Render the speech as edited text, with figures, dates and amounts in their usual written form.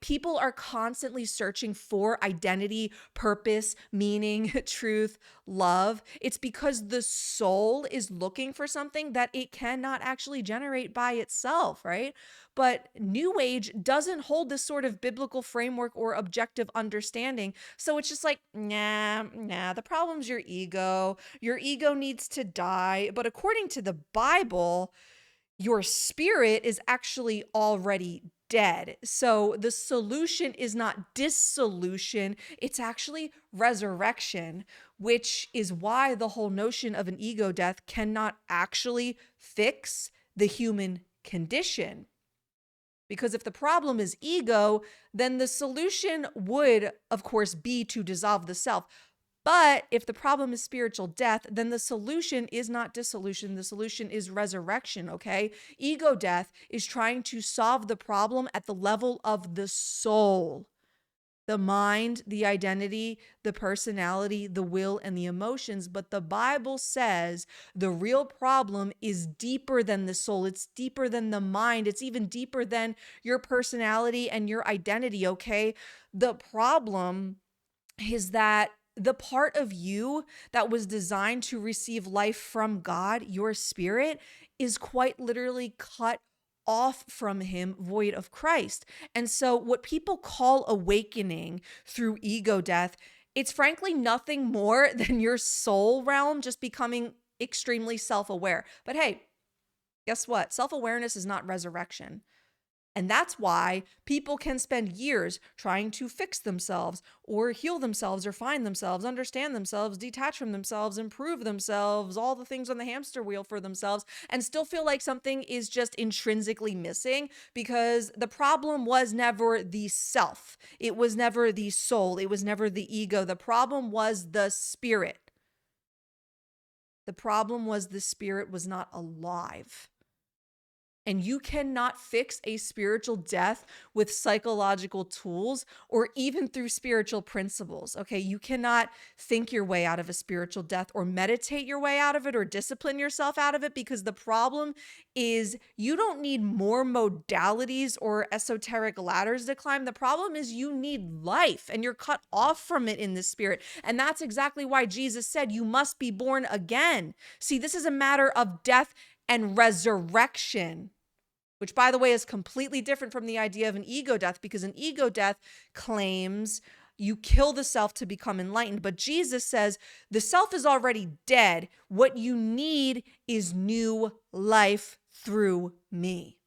people are constantly searching for identity, purpose, meaning, truth, love. It's because the soul is looking for something that it cannot actually generate by itself, right? But New Age doesn't hold this sort of biblical framework or objective understanding. So it's just like, nah, the problem's your ego. Your ego needs to die. But according to the Bible, your spirit is actually already dead. So the solution is not dissolution, it's actually resurrection, which is why the whole notion of an ego death cannot actually fix the human condition. Because if the problem is ego, then the solution would, of course, be to dissolve the self. But if the problem is spiritual death, then the solution is not dissolution. The solution is resurrection, okay? Ego death is trying to solve the problem at the level of the soul, the mind, the identity, the personality, the will, and the emotions. But the Bible says the real problem is deeper than the soul. It's deeper than the mind. It's even deeper than your personality and your identity, okay? The problem is that the part of you that was designed to receive life from God, your spirit, is quite literally cut off from him, void of Christ. And so what people call awakening through ego death, it's frankly nothing more than your soul realm just becoming extremely self-aware. But hey, guess what? Self-awareness is not resurrection. And that's why people can spend years trying to fix themselves or heal themselves or find themselves, understand themselves, detach from themselves, improve themselves, all the things on the hamster wheel for themselves, and still feel like something is just intrinsically missing because the problem was never the self. It was never the soul. It was never the ego. The problem was the spirit. The problem was the spirit was not alive. And you cannot fix a spiritual death with psychological tools or even through spiritual principles. Okay. You cannot think your way out of a spiritual death or meditate your way out of it or discipline yourself out of it, because the problem is you don't need more modalities or esoteric ladders to climb. The problem is you need life and you're cut off from it in the spirit. And that's exactly why Jesus said you must be born again. See, this is a matter of death and resurrection, which, by the way, is completely different from the idea of an ego death, because an ego death claims you kill the self to become enlightened. But Jesus says the self is already dead. What you need is new life through me.